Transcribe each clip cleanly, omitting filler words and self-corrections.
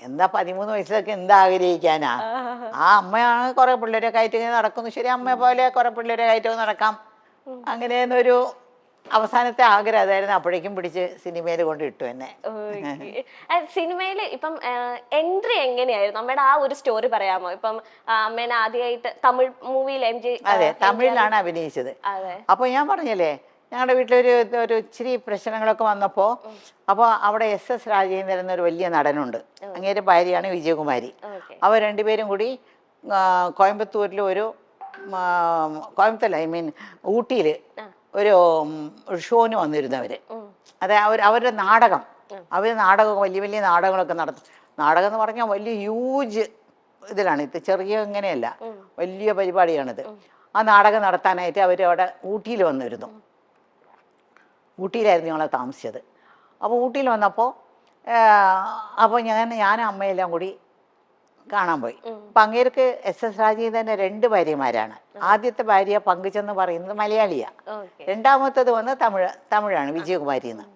എന്താ 13 വയസ്സിലൊക്കെ എന്താ ആഗ്രഹിക്കാനാ? ആ അമ്മയാണ് കുറെ പിള്ളേരൊക്കെ ആയിട്ട് ഇങ്ങനെ നടക്കുന്നു. ശരി, അമ്മയെ പോലെ കുറെ പിള്ളേരൊക്കെ ആയിട്ട് നടക്കാം. അങ്ങനെയെന്നൊരു അവസാനത്തെ ആഗ്രഹം അതായിരുന്നു. അപ്പോഴേക്കും പിടിച്ച് സിനിമയിൽ കൊണ്ട് ഇട്ടു എന്നെ. സിനിമയില് ഇപ്പം എൻട്രി എങ്ങനെയായിരുന്നു അമ്മയുടെ? ആ ഒരു സ്റ്റോറി പറയാമോ? ഇപ്പം അമ്മേനെ ആദ്യമായിട്ട് തമിഴ് മൂവിയിൽ അതെ, തമിഴിലാണ് അഭിനയിച്ചത്. അപ്പൊ ഞാൻ പറഞ്ഞല്ലേ, ഞങ്ങളുടെ വീട്ടിലൊരു ഒരു ഇച്ചിരി പ്രശ്നങ്ങളൊക്കെ വന്നപ്പോൾ അപ്പോൾ അവിടെ SS രാജേന്ദ്രൻ എന്നൊരു വലിയ നടനുണ്ട്. അങ്ങേരുടെ ഭാര്യയാണ് വിജയകുമാരി. അവർ രണ്ടുപേരും കൂടി കോയമ്പത്തൂരിൽ ഒരു കോയമ്പത്തൂർ ഐ മീൻ ഊട്ടിയിൽ ഒരു ഷോന് വന്നിരുന്നവർ. അതെ, അവരുടെ നാടകം, വലിയ വലിയ നാടകങ്ങളൊക്കെ നടത്തും. നാടകം എന്ന് പറഞ്ഞാൽ വലിയ ഹ്യൂജ് ഇതിലാണ്, ഇത് ചെറിയ ഇങ്ങനെയല്ല, വലിയ പരിപാടിയാണിത്. ആ നാടകം നടത്താനായിട്ട് അവർ അവിടെ ഊട്ടിയിൽ വന്നിരുന്നു. ഊട്ടിയിലായിരുന്നു ഞങ്ങൾ താമസിച്ചത്. അപ്പോൾ ഊട്ടിയിൽ വന്നപ്പോൾ ഞാനും അമ്മയെല്ലാം കൂടി കാണാൻ പോയി. അപ്പം അങ്ങേർക്ക് SS രാജേന്ദ്രൻ്റെ 2 ഭാര്യമാരാണ്. ആദ്യത്തെ ഭാര്യ പങ്കുചെന്ന് പറയുന്നത് മലയാളിയാണ്. രണ്ടാമത്തത് വന്ന് തമിഴാണ്, വിജയകുമാരി എന്ന്.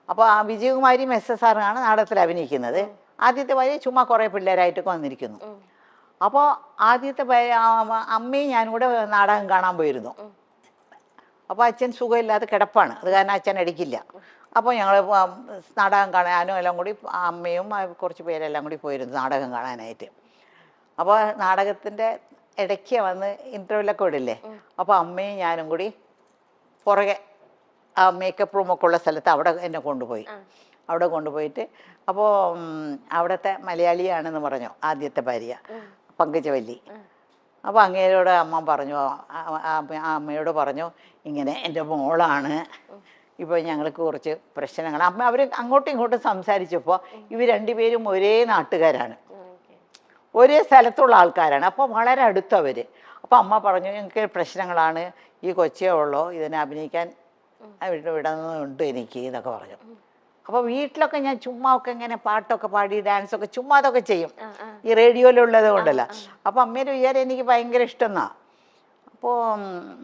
അപ്പോൾ ആ വിജയകുമാരിയും SSRാണ് നാടകത്തിൽ അഭിനയിക്കുന്നത്. ആദ്യത്തെ ഭാര്യ ചുമ്മാ കുറേ പിള്ളേരായിട്ടൊക്കെ വന്നിരിക്കുന്നു. അപ്പോൾ ആദ്യത്തെ അമ്മയും ഞാനും കൂടെ നാടകം കാണാൻ പോയിരുന്നു. അപ്പോൾ അച്ഛൻ സുഖമില്ലാതെ കിടപ്പാണ്, അത് കാരണം അച്ഛൻ അടിക്കില്ല. അപ്പോൾ ഞങ്ങൾ നാടകം കാണാനും എല്ലാം കൂടി അമ്മയും കുറച്ച് പേരെല്ലാം കൂടി പോയിരുന്നു നാടകം കാണാനായിട്ട്. അപ്പോൾ നാടകത്തിൻ്റെ ഇടയ്ക്ക് വന്ന് ഇൻ്റർവ്യൂലൊക്കെ വിടില്ലേ, അപ്പോൾ അമ്മയും ഞാനും കൂടി പുറകെ ആ മേക്കപ്പ് റൂമൊക്കെ ഉള്ള സ്ഥലത്ത് അവിടെ എന്നെ കൊണ്ടുപോയി. അവിടെ കൊണ്ടുപോയിട്ട് അപ്പോൾ അവിടുത്തെ മലയാളിയാണെന്ന് പറഞ്ഞു ആദ്യത്തെ ഭാര്യ പങ്കജവല്ലി. അപ്പോൾ അങ്ങേരോട് അമ്മ പറഞ്ഞു, അമ്മയോട് പറഞ്ഞു, ഇങ്ങനെ എൻ്റെ മോളാണ്, ഇപ്പോൾ ഞങ്ങൾക്ക് കുറച്ച് പ്രശ്നങ്ങൾ. അമ്മ അവർ അങ്ങോട്ടും ഇങ്ങോട്ടും സംസാരിച്ചപ്പോൾ ഇവർ രണ്ടുപേരും ഒരേ നാട്ടുകാരാണ്, ഒരേ സ്ഥലത്തുള്ള ആൾക്കാരാണ്. അപ്പോൾ വളരെ അടുത്തവർ. അപ്പോൾ അമ്മ പറഞ്ഞു, ഞങ്ങൾക്ക് പ്രശ്നങ്ങളാണ്, ഈ കൊച്ചേ ഉള്ളോ, ഇതിനെ അഭിനയിക്കാൻ വിടുന്നുണ്ട് എനിക്ക് എന്നൊക്കെ പറഞ്ഞു. അപ്പോൾ വീട്ടിലൊക്കെ ഞാൻ ചുമ്മാ ഒക്കെ ഇങ്ങനെ പാട്ടൊക്കെ പാടി ഡാൻസൊക്കെ ചുമ്മാ അതൊക്കെ ചെയ്യും, ഈ റേഡിയോയിലുള്ളത് കൊണ്ടല്ല. അപ്പോൾ അമ്മേൻ്റെ വിചാരം എനിക്ക് ഭയങ്കര ഇഷ്ടമെന്നാണ്. അപ്പോൾ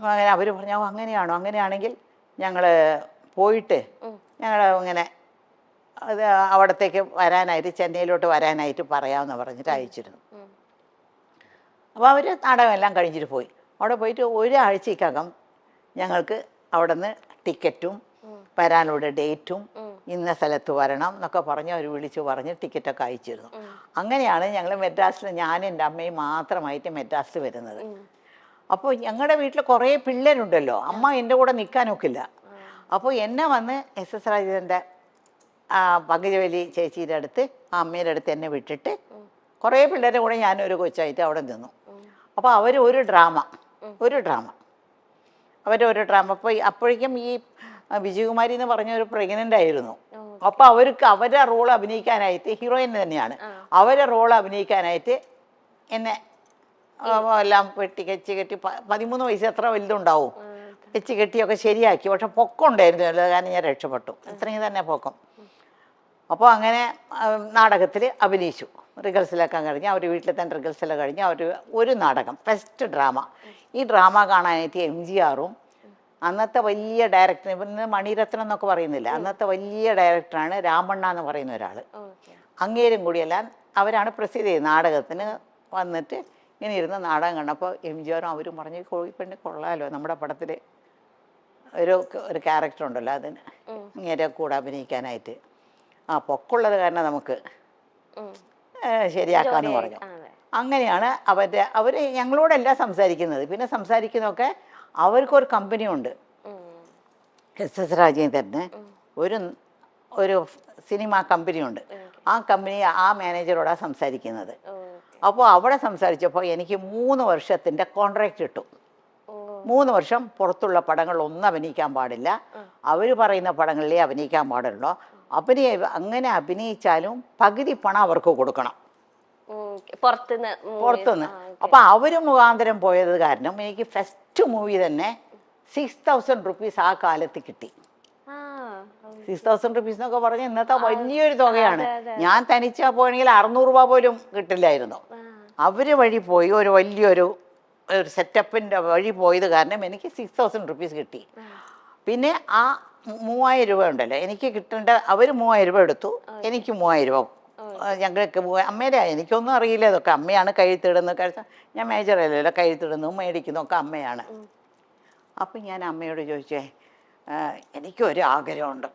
അങ്ങനെ അവർ പറഞ്ഞു, അങ്ങനെയാണോ, അങ്ങനെയാണെങ്കിൽ ഞങ്ങൾ പോയിട്ട് ഞങ്ങൾ ഇങ്ങനെ അത് അവിടത്തേക്ക് വരാനായിട്ട്, ചെന്നൈയിലോട്ട് വരാനായിട്ട് പറയാമെന്ന് പറഞ്ഞിട്ട് അയച്ചിരുന്നു. അപ്പോൾ അവർ നാടകമെല്ലാം കഴിഞ്ഞിട്ട് പോയി. അവിടെ പോയിട്ട് ഒരാഴ്ചക്കകം ഞങ്ങൾക്ക് അവിടെ നിന്ന് ടിക്കറ്റും വരാനുള്ള ഡേറ്റും ഇന്ന സ്ഥലത്ത് വരണം എന്നൊക്കെ പറഞ്ഞ് അവർ വിളിച്ച് പറഞ്ഞ് ടിക്കറ്റൊക്കെ അയച്ചിരുന്നു. അങ്ങനെയാണ് ഞങ്ങൾ മെഡ്രാസിൽ, ഞാനും എൻ്റെ അമ്മയും മാത്രമായിട്ട് മെഡ്രാസിൽ വരുന്നത്. അപ്പോൾ ഞങ്ങളുടെ വീട്ടിൽ കുറേ പിള്ളേരുണ്ടല്ലോ, അമ്മ എൻ്റെ കൂടെ നിൽക്കാനൊക്കില്ല. അപ്പോൾ എന്നെ വന്ന് SS രാജേന്ദ്രൻ്റെ പങ്കജവല്ലി ചേച്ചിയുടെ അടുത്ത്, ആ അമ്മയുടെ അടുത്ത് എന്നെ വിട്ടിട്ട് കുറേ പിള്ളേരുടെ കൂടെ ഞാനൊരു കൊച്ചായിട്ട് അവിടെ നിന്നു. അപ്പോൾ അവർ ഒരു ഡ്രാമ അവരൊരു ഡ്രാമ. അപ്പോൾ അപ്പോഴേക്കും ഈ വിജയകുമാരി എന്ന് പറഞ്ഞ ഒരു പ്രഗ്നൻ്റ് ആയിരുന്നു. അപ്പോൾ അവർക്ക് അവരുടെ റോൾ അഭിനയിക്കാനായിട്ട്, ഹീറോയിൻ തന്നെയാണ്, അവരുടെ റോൾ അഭിനയിക്കാനായിട്ട് എന്നെ എല്ലാം കെച്ച് കെട്ടി 13 വയസ്സ് എത്ര വലുതുണ്ടാവും, വെച്ച് കെട്ടിയൊക്കെ ശരിയാക്കി. പക്ഷെ പൊക്കം ഉണ്ടായിരുന്നു, കാരണം ഞാൻ രക്ഷപ്പെട്ടു, ഇത്രയും തന്നെ പൊക്കം. അപ്പോൾ അങ്ങനെ നാടകത്തിൽ അഭിനയിച്ചു. റിഹേഴ്സലൊക്കെ കഴിഞ്ഞ് അവർ വീട്ടിൽ തന്നെ റിഹേഴ്സലൊക്കെ കഴിഞ്ഞ് അവർ ഒരു നാടകം, ഫസ്റ്റ് ഡ്രാമ. ഈ ഡ്രാമ കാണാനായിട്ട് MGRും അന്നത്തെ വലിയ ഡയറക്ടർ, ഇന്ന് മണിരത്നം എന്നൊക്കെ പറയുന്നില്ല, അന്നത്തെ വലിയ ഡയറക്ടറാണ് രാമണ്ണ എന്ന് പറയുന്ന ഒരാൾ, അങ്ങേരും കൂടിയെല്ലാം അവരാണ് പ്രസിദ്ധ ചെയ്തത്. നാടകത്തിന് വന്നിട്ട് ഇങ്ങനെ ഇരുന്ന് നാടകം കണ്ടപ്പോൾ MGRും അവരും പറഞ്ഞു, കോഴിപ്പെണ്ണി കൊള്ളാമല്ലോ, നമ്മുടെ പടത്തിൽ ഒരു ക്യാരക്ടർ ഉണ്ടല്ലോ, അതിന് ഇങ്ങനെ കൂടെ അഭിനയിക്കാനായിട്ട് പൊക്കുള്ളത് കാരണം നമുക്ക് ശരിയാക്കാമെന്ന് പറഞ്ഞു. അങ്ങനെയാണ് അവർ ഞങ്ങളോടെല്ലാം സംസാരിക്കുന്നത്. പിന്നെ സംസാരിക്കുന്നതൊക്കെ അവർക്കൊരു കമ്പനി ഉണ്ട്, SS രാജേന്ദ്രന് ഒരു സിനിമ കമ്പനിയുണ്ട്. ആ കമ്പനി ആ മാനേജറോടാണ് സംസാരിക്കുന്നത്. അപ്പോൾ അവിടെ സംസാരിച്ചപ്പോൾ എനിക്ക് 3 വർഷത്തിൻ്റെ കോൺട്രാക്റ്റ് കിട്ടും. 3 വർഷം പുറത്തുള്ള പടങ്ങളിലൊന്നും അഭിനയിക്കാൻ പാടില്ല, അവർ പറയുന്ന പടങ്ങളിലേ അഭിനയിക്കാൻ പാടുള്ളൂ. അങ്ങനെ അഭിനയിച്ചാലും പകുതി പണം അവർക്ക് കൊടുക്കണം പുറത്തുനിന്ന്. അപ്പം അവർ മുഖാന്തരം പോയത് കാരണം എനിക്ക് ഫസ്റ്റ് മൂവി തന്നെ 6000 റുപ്പീസ് ആ കാലത്ത് കിട്ടി. 6000 റുപ്പീസ് എന്നൊക്കെ പറഞ്ഞാൽ ഇന്നത്തെ വലിയൊരു തുകയാണ്. ഞാൻ തനിച്ചാ പോയെങ്കിൽ 600 രൂപ പോലും കിട്ടില്ലായിരുന്നു. അവർ വഴി പോയി ഒരു വലിയൊരു സെറ്റപ്പിൻ്റെ വഴി പോയത് കാരണം എനിക്ക് 6000 റുപ്പീസ് കിട്ടി. പിന്നെ ആ 3000 രൂപ ഉണ്ടല്ലോ എനിക്ക് കിട്ടേണ്ട, അവർ 3000 രൂപ എടുത്തു, എനിക്ക് 3000 രൂപ ഞങ്ങൾക്ക് അമ്മേടെ എനിക്കൊന്നും അറിയില്ല ഇതൊക്കെ. അമ്മയാണ് കഴുത്തിടുന്നത്. ഞാൻ മേജറല്ലല്ലോ, കഴുത്തിടുന്നു മേടിക്കുന്നു ഒക്കെ അമ്മയാണ്. അപ്പം ഞാൻ അമ്മയോട് ചോദിച്ചേ, എനിക്കൊരു ആഗ്രഹമുണ്ട്,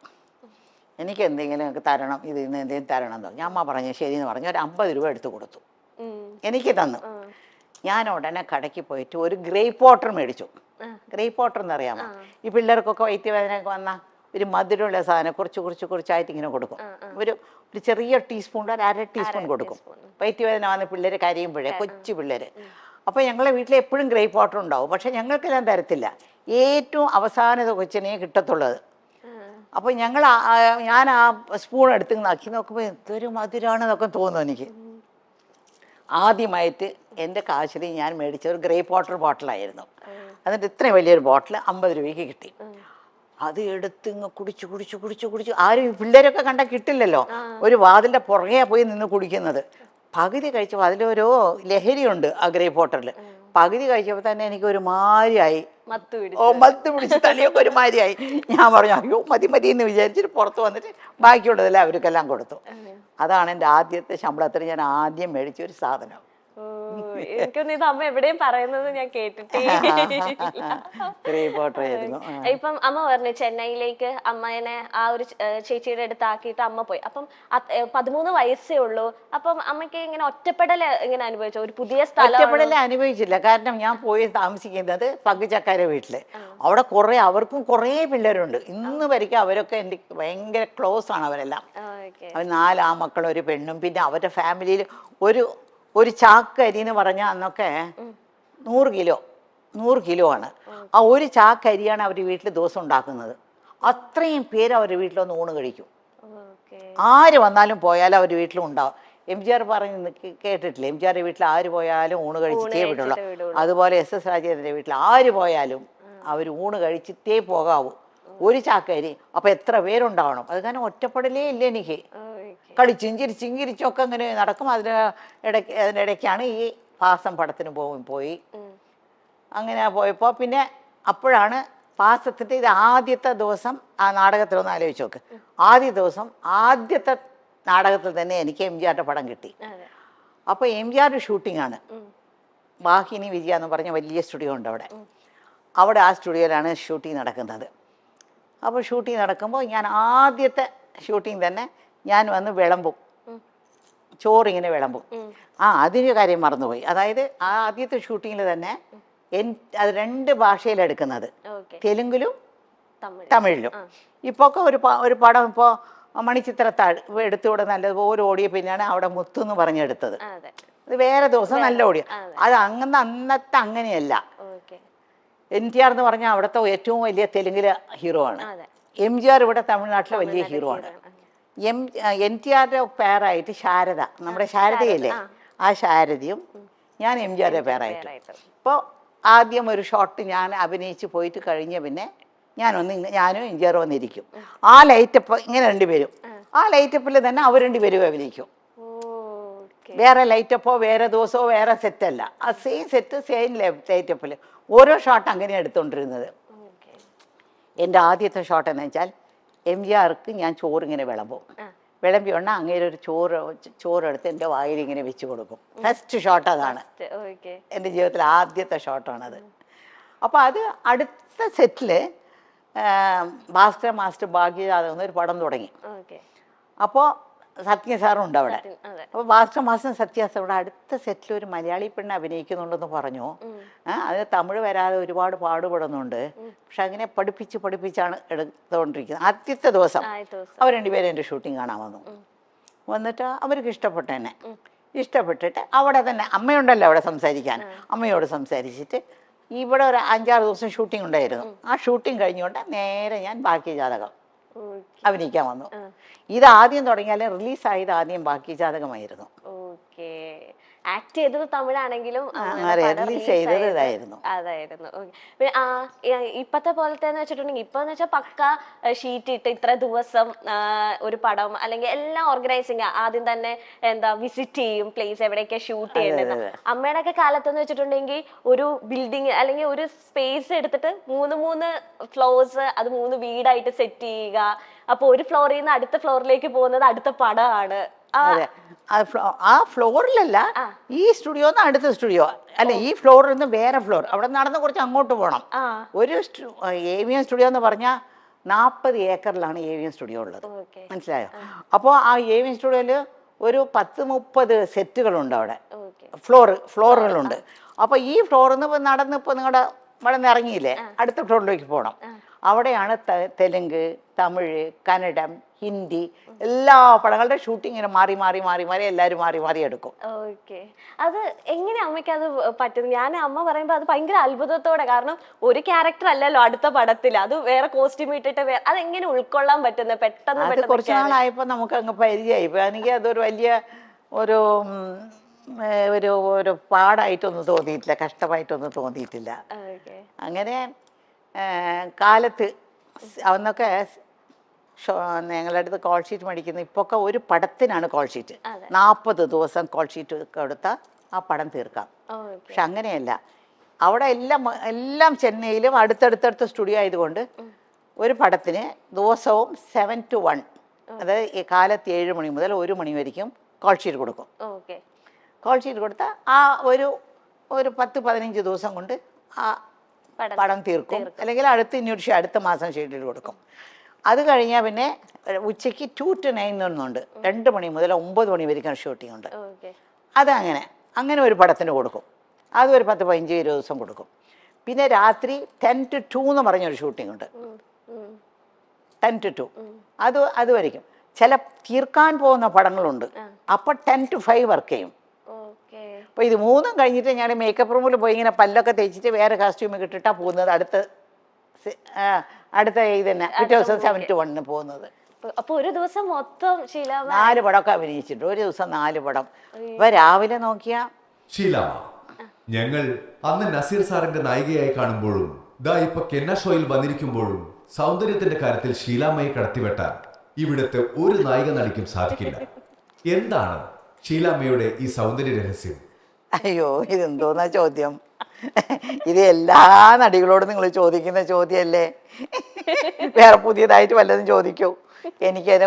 എനിക്ക് എന്തെങ്കിലും എനിക്ക് തരണം, ഇത് ഇന്ന് എന്തെങ്കിലും തരണം എന്ന് പറഞ്ഞു. അമ്മ പറഞ്ഞു ശരിയെന്ന് പറഞ്ഞു. ഒരു 50 രൂപ എടുത്തു കൊടുത്തു, എനിക്ക് തന്നു. ഞാൻ ഉടനെ കടയ്ക്ക് പോയിട്ട് ഒരു ഗ്രേപ്പ് വാട്ടർ മേടിച്ചു. ഗ്രേപ്പ് വാട്ടർ എന്നറിയാമോ? ഈ പിള്ളേർക്കൊക്കെ വയറ്റുവേദനയൊക്കെ വന്നാൽ ഒരു മധുരമുള്ള സാധനം കുറച്ചായിട്ട് ഇങ്ങനെ കൊടുക്കും. ഒരു ചെറിയ ടീസ്പൂൺ, ഒരു 1/2 ടീസ്പൂൺ കൊടുക്കും. വയറ്റുവേദന വന്ന് പിള്ളേർ കരയുമ്പോഴേ, കൊച്ചു പിള്ളേർ. അപ്പോൾ ഞങ്ങളെ വീട്ടിൽ എപ്പോഴും ഗ്രേപ്പ് വാട്ടർ ഉണ്ടാവും. പക്ഷെ ഞങ്ങൾക്കെല്ലാം തരത്തില്ല, ഏറ്റവും അവസാനത്തെ കൊച്ചിനെ കിട്ടത്തുള്ളത്. അപ്പോൾ ഞാൻ ആ സ്പൂൺ എടുത്ത് നക്കി നോക്കുമ്പോൾ എന്തൊരു മധുരമാണെന്നൊക്കെ തോന്നുന്നു എനിക്ക്. ആദ്യമായിട്ട് എൻ്റെ കാശിൽ ഞാൻ മേടിച്ച ഒരു ഗ്രേപ്പ് വാട്ടർ ബോട്ടിലായിരുന്നു. എന്നിട്ട് ഇത്രയും വലിയൊരു ബോട്ടിൽ 50 രൂപയ്ക്ക് കിട്ടി. അത് എടുത്ത് ഇങ്ങ് കുടിച്ചു. ആരും പിള്ളേരൊക്കെ കണ്ടാൽ കിട്ടില്ലല്ലോ. ഒരു വാതിലിൻ്റെ പുറകെ പോയി നിന്ന് കുടിക്കുന്നത്. പകുതി കഴിച്ചപ്പോൾ അതിലൊരു ലഹരിയുണ്ട് ആ ഗ്രേപ്പ് വാട്ടറിൽ. പകുതി കഴിച്ചപ്പോൾ തന്നെ എനിക്കൊരു മാരിയായി, മത്ത് പിടിച്ച് തലയൊക്കെ ഒരു മാരിയായി. ഞാൻ പറഞ്ഞു അയ്യോ മതി എന്ന് വിചാരിച്ചിട്ട് പുറത്ത് വന്നിട്ട് ബാക്കിയുള്ളതെല്ലാം അവർക്കെല്ലാം കൊടുത്തു. അതാണ് എൻ്റെ ആദ്യത്തെ ശമ്പളത്തിൽ ഞാൻ ആദ്യം മേടിച്ചൊരു സാധനം. എനിക്കൊന്നും ഇത് അമ്മ എവിടെയും പറയുന്നത് ഞാൻ കേട്ടിട്ടേ. ഇപ്പം അമ്മ പറഞ്ഞു ചെന്നൈയിലേക്ക് അമ്മേനെ ആ ഒരു ചേച്ചിയുടെ അടുത്ത് ആക്കിയിട്ട് അമ്മ പോയി. അപ്പം 13 വയസ്സേ ഉള്ളൂ. അപ്പം അമ്മയ്ക്ക് ഇങ്ങനെ ഒറ്റപ്പെടൽ ഇങ്ങനെ അനുഭവിച്ചോ? ഒരു പുതിയ സ്ഥലം ഒറ്റപ്പെടൽ അനുഭവിച്ചില്ല. കാരണം ഞാൻ പോയി താമസിക്കുന്നത് പങ്കുചക്കാരെ വീട്ടില്. അവിടെ അവർക്കും കുറേ പിള്ളേരുണ്ട്. ഇന്ന് വരയ്ക്കും അവരൊക്കെ എൻ്റെ ഭയങ്കര ക്ലോസ് ആണ് അവരെല്ലാം. അവർ 4 ആമക്കളും ഒരു പെണ്ണും. പിന്നെ അവരുടെ ഫാമിലിയിൽ ഒരു ചാക്ക് അരി എന്ന് പറഞ്ഞാൽ അന്നൊക്കെ 100 കിലോ ആണ്. ആ ഒരു ചാക്ക് അരിയാണ് അവർ വീട്ടിൽ ദിവസം ഉണ്ടാക്കുന്നത്. അത്രയും പേര് അവരുടെ വീട്ടിലൊന്ന് ഊണ് കഴിക്കും. ആര് വന്നാലും പോയാലും അവർ വീട്ടിലും ഉണ്ടാവും. MGR പറഞ്ഞ് കേട്ടിട്ടില്ലേ? MGR വീട്ടിൽ ആര് പോയാലും ഊണ് കഴിച്ചിട്ടേ വിടുള്ളൂ. അതുപോലെ SS രാജേന്ദ്രൻ്റെ വീട്ടിൽ ആര് പോയാലും അവർ ഊണ് കഴിച്ചിട്ടേ പോകാവൂ. ഒരു ചാക്കരി. അപ്പം എത്ര പേരുണ്ടാവണം? അത് കാരണം ഒറ്റപ്പെടലേ ഇല്ല എനിക്ക്. കളിച്ചും ചിരിച്ചൊക്കെ അങ്ങനെ നടക്കും. അതിനിടയ്ക്കാണ് ഈ പാസം പടത്തിന് പോയി. അങ്ങനെ പോയപ്പോൾ പിന്നെ അപ്പോഴാണ് പാസത്തിൻ്റെ ഇത് ആദ്യത്തെ ദിവസം ആ നാടകത്തിലൊന്ന് ആലോചിച്ച് നോക്ക്. ആദ്യത്തെ നാടകത്തിൽ തന്നെ എനിക്ക് MGRൻ്റെ പടം കിട്ടി. അപ്പോൾ MGR ഷൂട്ടിംഗ് ആണ്. വാഹിനി വിജയ എന്ന് പറഞ്ഞ വലിയ സ്റ്റുഡിയോ ഉണ്ട് അവിടെ ആ സ്റ്റുഡിയോയിലാണ് ഷൂട്ടിംഗ് നടക്കുന്നത്. അപ്പോൾ ഷൂട്ടിംഗ് നടക്കുമ്പോൾ ഞാൻ ആദ്യത്തെ ഷൂട്ടിംഗ് തന്നെ ഞാൻ വന്ന് വിളമ്പും, ചോറിങ്ങനെ വിളമ്പും. അതിൻ്റെ കാര്യം മറന്നുപോയി. അതായത് ആ ആദ്യത്തെ ഷൂട്ടിങ്ങിൽ തന്നെ അത് 2 ഭാഷയിലെടുക്കുന്നത്, തെലുങ്കിലും തമിഴിലും. ഇപ്പോൾ ഒക്കെ ഒരു പടം ഇപ്പോൾ മണിച്ചിത്രത്താഴ് എടുത്തുകൂടെ നല്ലതുപോലെ ഓടിയ പിന്നെയാണ് അവിടെ മുത്തു എന്ന് പറഞ്ഞെടുത്തത്. അത് വേറെ ദിവസം നല്ല ഓടിയ. അത് അന്നത്തെ അങ്ങനെയല്ല. NTR എന്ന് പറഞ്ഞാൽ അവിടുത്തെ ഏറ്റവും വലിയ തെലുങ്കിലെ ഹീറോ ആണ്. MGR ഇവിടെ തമിഴ്നാട്ടിലെ വലിയ ഹീറോ ആണ്. NTRയുടെ പേരായിട്ട് ശാരദ, നമ്മുടെ ശാരദയില്ലേ, ആ ശാരദയും ഞാൻ MGRയുടെ പേരായിട്ട്. ഇപ്പോൾ ആദ്യം ഒരു ഷോട്ട് ഞാൻ അഭിനയിച്ച് പോയിട്ട് കഴിഞ്ഞ പിന്നെ ഞാനും MGR വന്നിരിക്കും. ആ ലൈറ്റപ്പ് ഇങ്ങനെ 2 പേരും, ആ ലൈറ്റപ്പിൽ തന്നെ അവർ 2 പേരും അഭിനയിക്കും. വേറെ ലൈറ്റപ്പോ വേറെ ദിവസമോ വേറെ സെറ്റല്ല, ആ സെയിം സെറ്റ് സെയിം ലൈറ്റപ്പിൽ ഓരോ ഷോട്ട് അങ്ങനെയാണ് എടുത്തുകൊണ്ടിരുന്നത്. എൻ്റെ ആദ്യത്തെ ഷോട്ട് എന്ന് വെച്ചാൽ MGRക്ക് ഞാൻ ചോറിങ്ങനെ വിളമ്പി ഉടനെ അങ്ങേരെ ഒരു ചോറെടുത്ത് എൻ്റെ വായിൽ ഇങ്ങനെ വെച്ച് കൊടുക്കും. ഫസ്റ്റ് ഷോട്ട് അതാണ്, എൻ്റെ ജീവിതത്തിലെ ആദ്യത്തെ ഷോട്ടാണത്. അപ്പോൾ അത് അടുത്ത സെറ്റിൽ ഭാസ്കര മാസ്റ്റർ ഭാഗ്യജാതകം എന്നൊരു പടം തുടങ്ങി. അപ്പോൾ സത്യ സാറും ഉണ്ട് അവിടെ. അപ്പോൾ ഭാസ്കര മാസ്റ്റർ സത്യ സാർ അടുത്ത സെറ്റിൽ ഒരു മലയാളി പെണ്ണ് അഭിനയിക്കുന്നുണ്ടെന്ന് പറഞ്ഞു. അത് തമിഴ് വരാതെ ഒരുപാട് പാടുപെടുന്നുണ്ട്. പക്ഷെ അങ്ങനെ പഠിപ്പിച്ചാണ് എടുത്തുകൊണ്ടിരിക്കുന്നത്. ആദ്യത്തെ ദിവസം അവർ 2 പേരും എൻ്റെ ഷൂട്ടിങ് കാണാൻ വന്നിട്ട് അവർക്ക് ഇഷ്ടപ്പെട്ടിട്ട് അവിടെ തന്നെ അമ്മയുണ്ടല്ലോ അവിടെ സംസാരിക്കാൻ, അമ്മയോട് സംസാരിച്ചിട്ട് ഇവിടെ ഒരു 5-6 ദിവസം ഷൂട്ടിംഗ് ഉണ്ടായിരുന്നു. ആ ഷൂട്ടിംഗ് കഴിഞ്ഞുകൊണ്ട് നേരെ ഞാൻ ഭാഗ്യജാതകം അഭിനയിക്കാൻ വന്നു. ഇത് ആദ്യം തുടങ്ങിയാലും റിലീസായത് ആദ്യം ഭാഗ്യജാതകമായിരുന്നു. ആക്ട് ചെയ്തത് തമിഴാണെങ്കിലും അതായിരുന്നു. ഇപ്പത്തെ പോലത്തെ വെച്ചിട്ടുണ്ടെങ്കിൽ ഇപ്പൊന്ന് വെച്ചാൽ പക്ക ഷീറ്റ് ഇട്ട് ഇത്ര ദിവസം ഒരു പടം അല്ലെങ്കിൽ എല്ലാം ഓർഗനൈസിങ് ആദ്യം തന്നെ വിസിറ്റ് ചെയ്യും പ്ലേസ് എവിടെയൊക്കെ ഷൂട്ട് ചെയ്യേണ്ടത്. അമ്മയുടെ ഒക്കെ കാലത്തെന്ന് വെച്ചിട്ടുണ്ടെങ്കിൽ ഒരു ബിൽഡിങ് അല്ലെങ്കിൽ ഒരു സ്പേസ് എടുത്തിട്ട് 3 ഫ്ലോർസ് അത് 3 വീടായിട്ട് സെറ്റ് ചെയ്യുക. അപ്പൊ ഒരു ഫ്ലോറിൽ നിന്ന് അടുത്ത ഫ്ലോറിലേക്ക് പോകുന്നത് അടുത്ത പടമാണ്. അതെ ആ ഫ്ലോറിലല്ല, ഈ സ്റ്റുഡിയോ അടുത്ത സ്റ്റുഡിയോ അല്ല, ഈ ഫ്ലോറിൽ നിന്ന് വേറെ ഫ്ലോർ, അവിടെ നടന്ന് കുറച്ച് അങ്ങോട്ട് പോകണം. ഒരു AVM സ്റ്റുഡിയോ എന്ന് പറഞ്ഞാൽ 40 ഏക്കറിലാണ് AVM സ്റ്റുഡിയോ ഉള്ളത്, മനസ്സിലായോ? അപ്പോൾ ആ AVM സ്റ്റുഡിയോയിൽ ഒരു 10-30 സെറ്റുകളുണ്ട് അവിടെ, ഫ്ലോറുകളുണ്ട്. അപ്പോൾ ഈ ഫ്ലോറിൽ നിന്ന് നടന്ന് ഇപ്പോൾ നിങ്ങളുടെ ഇവിടെ നിന്ന് ഇറങ്ങിയില്ലേ, അടുത്ത ഫ്ലോറിലേക്ക് പോകണം. അവിടെയാണ് തെലുങ്ക്, തമിഴ്, കന്നഡം, ഹിന്ദി എല്ലാ പടങ്ങളുടെ ഷൂട്ടിംഗ് ഇങ്ങനെ മാറി മാറി മാറി മാറി എല്ലാവരും മാറി മാറി എടുക്കും. ഓക്കെ, അത് എങ്ങനെ അമ്മയ്ക്ക് അത് പറ്റുന്നു? ഞാൻ അമ്മ പറയുമ്പോ അത് ഭയങ്കര അത്ഭുതത്തോടെ, കാരണം ഒരു ക്യാരക്ടർ അല്ലല്ലോ അടുത്ത പടത്തിൽ, അത് വേറെ കോസ്റ്റ്യൂം ഇട്ടിട്ട് അതെങ്ങനെ ഉൾക്കൊള്ളാൻ പറ്റുന്നത് പെട്ടെന്ന്? കുറച്ച് നാളായപ്പോ നമുക്ക് അങ്ങ് പരിചയമായി. എനിക്ക് അതൊരു വലിയ ഒരു ഒരു ഒരു പാടായിട്ടൊന്നും തോന്നിയിട്ടില്ല, കഷ്ടമായിട്ടൊന്നും തോന്നിയിട്ടില്ല. അങ്ങനെ കാലത്ത് അന്നൊക്കെ ഞങ്ങളുടെ അടുത്ത് കോൾ ഷീറ്റ് മേടിക്കുന്നത്, ഇപ്പൊക്കെ ഒരു പടത്തിനാണ് കോൾ ഷീറ്റ്. 40 ദിവസം കോൾ ഷീറ്റ് കൊടുത്താൽ ആ പടം തീർക്കാം. പക്ഷെ അങ്ങനെയല്ല, അവിടെ എല്ലാം ചെന്നൈയിലും അടുത്തടുത്തടുത്ത സ്റ്റുഡിയോ ആയതുകൊണ്ട് ഒരു പടത്തിന് ദിവസവും 7 to 1, അതായത് ഈ കാലത്ത് 7 മണി മുതൽ 1 മണി വരെയും കോൾ ഷീറ്റ് കൊടുക്കും. കോൾ ഷീറ്റ് കൊടുത്താൽ ആ ഒരു 10-15 ദിവസം കൊണ്ട് ആ പടം തീർക്കും. അല്ലെങ്കിൽ അടുത്ത മാസം ഷെഡ്യൂൾ കൊടുക്കും. അത് കഴിഞ്ഞാൽ പിന്നെ ഉച്ചയ്ക്ക് 2 to 9 എന്നുണ്ട്, 2 മണി മുതൽ 9 മണി വരെയാണ് ഷൂട്ടിംഗ് ഉണ്ട്. അങ്ങനെ ഒരു പടത്തിന് കൊടുക്കും. അത് ഒരു 10-15 ദിവസം കൊടുക്കും. പിന്നെ രാത്രി 10 to 2 എന്ന് പറഞ്ഞൊരു ഷൂട്ടിംഗ് ഉണ്ട്, 10 to 2. അത് വരയ്ക്കും. ചില തീർക്കാൻ പോകുന്ന പടങ്ങളുണ്ട്, അപ്പോൾ 10 to 5 വർക്ക് ചെയ്യും. അപ്പോൾ ഇത് 3 കഴിഞ്ഞിട്ട് ഞാൻ മേക്കപ്പ് റൂമിൽ പോയി ഇങ്ങനെ പല്ലൊക്കെ തേച്ചിട്ട് വേറെ കോസ്റ്റ്യൂമൊക്കെ ഇട്ടിട്ടാണ് പോകുന്നത്. അടുത്ത ഇത് തന്നെ പിറ്റേ ദിവസം 7 to 1 പോകുന്നത്. അപ്പൊ ഒരു ദിവസം മൊത്തം 4 പടമൊക്കെ അഭിനയിച്ചിട്ട് ഒരു ദിവസം 4 പടം. ഇപ്പൊ രാവിലെ നോക്കിയാ ഷീലാമ്മ, ഞങ്ങൾ അന്ന് നസീർ സാറിന്റെ നായികയായി കാണുമ്പോഴും ഇപ്പൊ കെന്ന ഷോയിൽ വന്നിരിക്കുമ്പോഴും സൗന്ദര്യത്തിന്റെ കാര്യത്തിൽ ഷീലാമ്മയെ കടത്തിവെട്ടാൻ ഇവിടുത്തെ ഒരു നായിക നടിക്കും സാധിക്കില്ല. എന്താണ് ഷീലാമ്മയുടെ ഈ സൗന്ദര്യ രഹസ്യം? അയ്യോ, ഇതെന്തോന്നാ ചോദ്യം? ഇത് എല്ലാ നടികളോടും നിങ്ങൾ ചോദിക്കുന്ന ചോദ്യമല്ലേ? വേറെ പുതിയതായിട്ട് വല്ലതും ചോദിക്കൂ. എനിക്കത്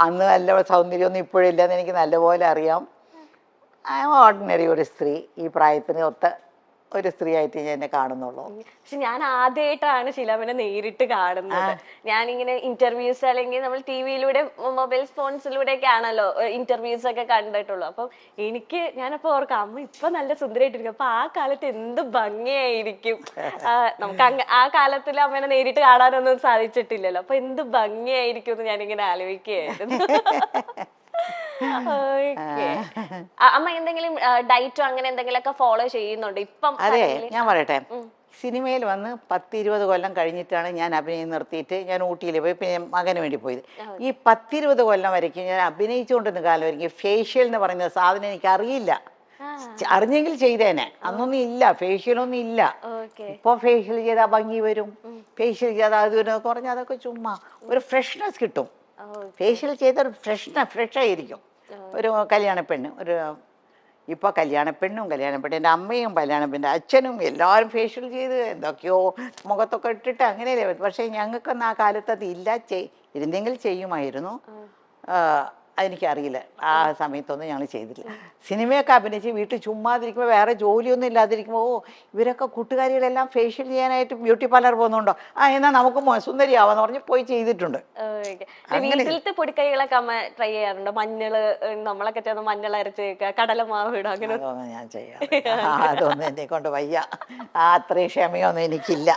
അന്ന് നല്ല സൗന്ദര്യമൊന്നും ഇപ്പോഴില്ലെന്ന് എനിക്ക് നല്ലപോലെ അറിയാം. ഓർഡിനറി ഒരു സ്ത്രീ, ഈ പ്രായത്തിന് ഒത്ത ഒരു സ്ത്രീ ആയിട്ട് ഞാൻ എന്നെ കാണുന്നുള്ളൂ. പക്ഷെ ഞാൻ ആദ്യമായിട്ടാണ് ഷീലാമ്മനെ നേരിട്ട് കാണുന്നത്. ഞാനിങ്ങനെ ഇന്റർവ്യൂസ് അല്ലെങ്കിൽ നമ്മൾ TV-യിലൂടെ മൊബൈൽ ഫോൺസിലൂടെ ഒക്കെ ആണല്ലോ ഇന്റർവ്യൂസ് ഒക്കെ കണ്ടിട്ടുള്ളൂ. അപ്പം ഞാനപ്പോ ഓർക്കാം, അമ്മ ഇപ്പൊ നല്ല സുന്ദരമായിട്ടിരിക്കും, അപ്പൊ ആ കാലത്ത് എന്ത് ഭംഗിയായിരിക്കും. നമുക്ക് ആ കാലത്തിൽ അമ്മേനെ നേരിട്ട് കാണാനൊന്നും സാധിച്ചിട്ടില്ലല്ലോ, അപ്പൊ എന്ത് ഭംഗിയായിരിക്കും എന്ന് ഞാനിങ്ങനെ ആലോചിക്കുകയായിരുന്നു. അമ്മ എന്തെങ്കിലും ഡയറ്റോ അങ്ങനെ എന്തെങ്കിലുമൊക്കെ ഫോളോ ചെയ്യുന്നുണ്ട് ഇപ്പം? അതെ, ഞാൻ പറയട്ടെ, സിനിമയിൽ വന്ന് 10-20 കൊല്ലം കഴിഞ്ഞിട്ടാണ് ഞാൻ അഭിനയം നിർത്തിയിട്ട് ഞാൻ ഊട്ടിയിൽ പോയി പിന്നെ മകന് വേണ്ടി പോയത്. ഈ 10-20 കൊല്ലം വരയ്ക്കും ഞാൻ അഭിനയിച്ചുകൊണ്ടിരുന്ന കാലം വരയ്ക്കും ഫേഷ്യൽ എന്ന് പറയുന്ന സാധനം എനിക്ക് അറിയില്ല. അറിഞ്ഞെങ്കിൽ ചെയ്തേനെ. അന്നൊന്നും ഇല്ല, ഫേഷ്യലൊന്നും ഇല്ല. ഇപ്പൊ ഫേഷ്യൽ ചെയ്താൽ ഭംഗി വരും, ഫേഷ്യൽ ചെയ്താൽ അത് വരും പറഞ്ഞാൽ അതൊക്കെ ചുമ്മാ ഒരു ഫ്രഷ്നെസ് കിട്ടും. ഫേഷ്യൽ ചെയ്ത ഒരു ഫ്രഷ് ആയിരിക്കും. ഒരു കല്യാണപ്പെണ്ണ്, ഇപ്പോൾ കല്യാണപ്പെണ്ണും കല്യാണപ്പെണ്ണിൻ്റെ അമ്മയും കല്യാണപ്പെണ്ണിൻ്റെ അച്ഛനും എല്ലാവരും ഫേഷ്യൽ ചെയ്ത് എന്തൊക്കെയോ മുഖത്തൊക്കെ ഇട്ടിട്ട് അങ്ങനെയല്ലേ. പക്ഷേ ഞങ്ങൾക്കൊന്നും ആ കാലത്ത് അത് ഇല്ല. ഇരുന്നെങ്കിൽ ചെയ്യുമായിരുന്നു. അതെനിക്കറിയില്ല, ആ സമയത്തൊന്നും ഞങ്ങൾ ചെയ്തില്ല. സിനിമയൊക്കെ അഭിനയിച്ച് വീട്ടിൽ ചുമ്മാതിരിക്കുമ്പോൾ വേറെ ജോലിയൊന്നും ഇല്ലാതിരിക്കുമ്പോൾ ഇവരൊക്കെ കൂട്ടുകാരികളെല്ലാം ഫേഷ്യൽ ചെയ്യാനായിട്ട് ബ്യൂട്ടി പാർലർ പോകുന്നുണ്ടോ, എന്നാൽ നമുക്ക് സുന്ദരിയാവാന്ന് പറഞ്ഞ് പോയി ചെയ്തിട്ടുണ്ട്. വീട്ടിലത്തെ പൊടിക്കൈകളൊക്കെ അമ്മ ട്രൈ ചെയ്യാറുണ്ടോ? മഞ്ഞള്, നമ്മളൊക്കെ ചേർന്ന് മഞ്ഞൾ അരച്ച് കടലമാവ് ഇടും, അങ്ങനെ അതൊന്നും ഞാൻ ചെയ്യാം. അതൊന്നും എന്നെ കൊണ്ട് വയ്യ, അത്രയും ക്ഷമയൊന്നും എനിക്കില്ല.